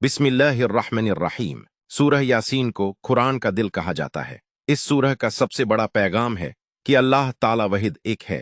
बिस्मिल्लाहिर्रहमानिर्रहीम। सूरह यासीन को कुरान का दिल कहा जाता है। इस सूरह का सबसे बड़ा पैगाम है कि अल्लाह ताला वहीद एक है।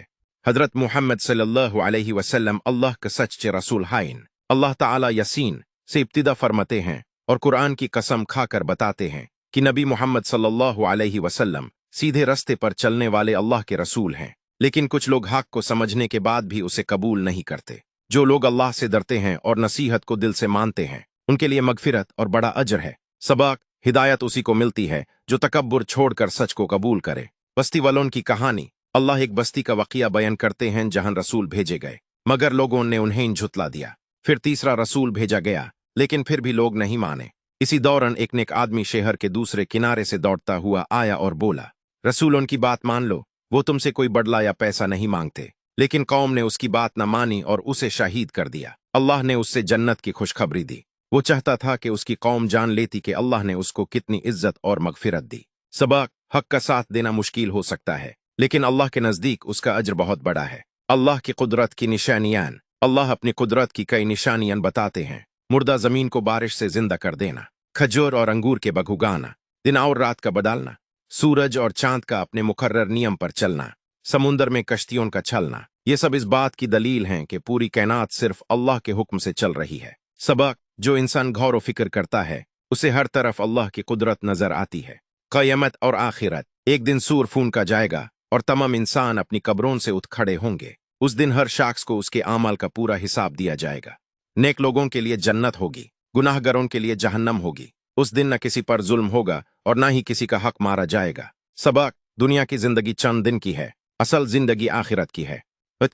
हजरत मुहम्मद सल्लल्लाहु अलैहि वसल्लम अल्लाह के सच्चे रसूल हैं। अल्लाह ताला यासीन से इब्तिदा फरमाते हैं और कुरान की कसम खाकर बताते हैं कि नबी मुहम्मद सल्लल्लाहु अलैहि वसल्लम सीधे रास्ते पर चलने वाले अल्लाह के रसूल हैं। लेकिन कुछ लोग हक को समझने के बाद भी उसे कबूल नहीं करते। जो लोग अल्लाह से डरते हैं और नसीहत को दिल से मानते हैं, उनके लिए मगफिरत और बड़ा अजर है। सबक हिदायत उसी को मिलती है जो तकब्बुर छोड़कर सच को कबूल करे। बस्ती वालों की कहानी। अल्लाह एक बस्ती का वाक़िया बयान करते हैं जहां रसूल भेजे गए, मगर लोगों ने उन्हें झुतला दिया। फिर तीसरा रसूल भेजा गया, लेकिन फिर भी लोग नहीं माने। इसी दौरान एक नेक आदमी शहर के दूसरे किनारे से दौड़ता हुआ आया और बोला, रसूल उनकी बात मान लो, वो तुमसे कोई बदला या पैसा नहीं मांगते। लेकिन कौम ने उसकी बात न मानी और उसे शहीद कर दिया। अल्लाह ने उससे जन्नत की खुशखबरी दी। वो चाहता था कि उसकी कौम जान लेती कि अल्लाह ने उसको कितनी इज्जत और मगफिरत दी। सबक हक का साथ देना मुश्किल हो सकता है, लेकिन अल्लाह के नज़दीक उसका अजर बहुत बड़ा है। अल्लाह की कुदरत की निशानियां। अल्लाह अपनी कुदरत की कई निशानियां बताते हैं। मुर्दा जमीन को बारिश से जिंदा कर देना, खजूर और अंगूर के बग उगाना, दिन और रात का बदलना, सूरज और चांद का अपने मुकर्रर नियम पर चलना, समुंदर में कश्तियों का चलना, ये सब इस बात की दलील हैं कि पूरी कायनात सिर्फ अल्लाह के हुक्म से चल रही है। सबक जो इंसान गौर व फिक्र करता है, उसे हर तरफ अल्लाह की कुदरत नजर आती है। क़यामत और आखिरत। एक दिन सूर फूंका जाएगा और तमाम इंसान अपनी कब्रों से उठ खड़े होंगे। उस दिन हर शख्स को उसके आमाल का पूरा हिसाब दिया जाएगा। नेक लोगों के लिए जन्नत होगी, गुनाहगारों के लिए जहन्नम होगी। उस दिन न किसी पर जुल्म होगा और न ही किसी का हक मारा जाएगा। सबक दुनिया की जिंदगी चंद दिन की है, असल जिंदगी आखिरत की है।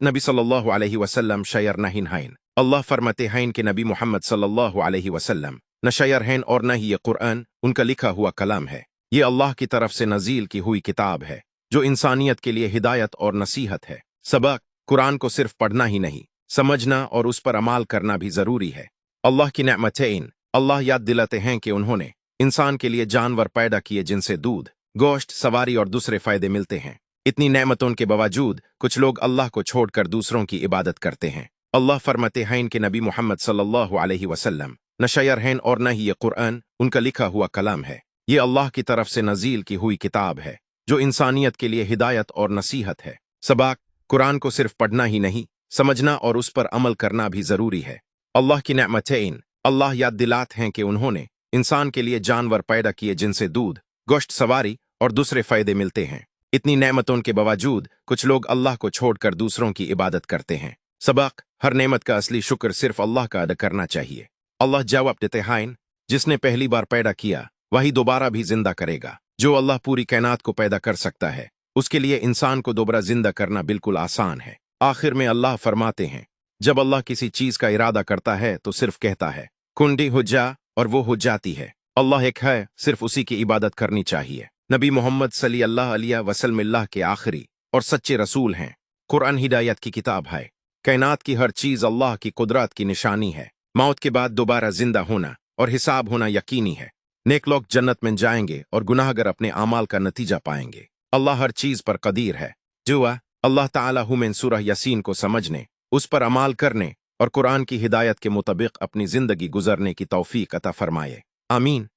नबी सल्लल्लाहु अलैहि वसल्लम शायर नहीं हैं। अल्लाह फरमाते हैं कि नबी मोहम्मद सल्लल्लाहु अलैहि वसल्लम न शायर हैं और न ही ये कुरान उनका लिखा हुआ कलाम है। ये अल्लाह की तरफ से नजील की हुई किताब है जो इंसानियत के लिए हिदायत और नसीहत है। सबक कुरान को सिर्फ पढ़ना ही नहीं, समझना और उस पर अमाल करना भी जरूरी है। अल्लाह की नेमतें। अल्लाह याद दिलाते हैं कि उन्होंने इंसान के लिए जानवर पैदा किए जिनसे दूध, गोश्त, सवारी और दूसरे फायदे मिलते हैं। इतनी नेमतों के बावजूद कुछ लोग अल्लाह को छोड़कर दूसरों की इबादत करते हैं। अल्लाह फरमाते हैं कि नबी मोहम्मद सल्लल्लाहु अलैहि वसल्लम न शायर हैं और न ही ये कुरान उनका लिखा हुआ कलाम है। ये अल्लाह की तरफ से नजील की हुई किताब है जो इंसानियत के लिए हिदायत और नसीहत है। सबक कुरान को सिर्फ पढ़ना ही नहीं, समझना और उस पर अमल करना भी जरूरी है। अल्लाह की नेमतें। अल्लाह याद दिलाते हैं कि उन्होंने इंसान के लिए जानवर पैदा किए जिनसे दूध, गोश्त, सवारी और दूसरे फायदे मिलते हैं। इतनी नेमतों के बावजूद कुछ लोग अल्लाह को छोड़कर दूसरों की इबादत करते हैं। सबक हर नेमत का असली शुक्र सिर्फ अल्लाह का अदा करना चाहिए। अल्लाह जवाब देते हैं, जिसने पहली बार पैदा किया वही दोबारा भी जिंदा करेगा। जो अल्लाह पूरी कायनात को पैदा कर सकता है, उसके लिए इंसान को दोबारा जिंदा करना बिल्कुल आसान है। आखिर में अल्लाह फरमाते हैं, जब अल्लाह किसी चीज का इरादा करता है तो सिर्फ कहता है कुंडी हो जा और वो हो जाती है। अल्लाह एक है, सिर्फ उसी की इबादत करनी चाहिए। नबी मोहम्मद सल्लल्लाहु अलैहि वसल्लम के आखिरी और सच्चे रसूल हैं। कुरान हिदायत की किताब है। कायनात की हर चीज अल्लाह की कुदरत की निशानी है। मौत के बाद दोबारा जिंदा होना और हिसाब होना यकीनी है। नेक लोग जन्नत में जाएंगे और गुनाहगर अपने आमाल का नतीजा पाएंगे। अल्लाह हर चीज पर कदीर है। दुआ अल्लाह ताला हमें सूरह यासीन को समझने, उस पर अमाल करने और कुरान की हिदायत के मुताबिक अपनी जिंदगी गुजरने की तौफीक अता फरमाए। आमीन।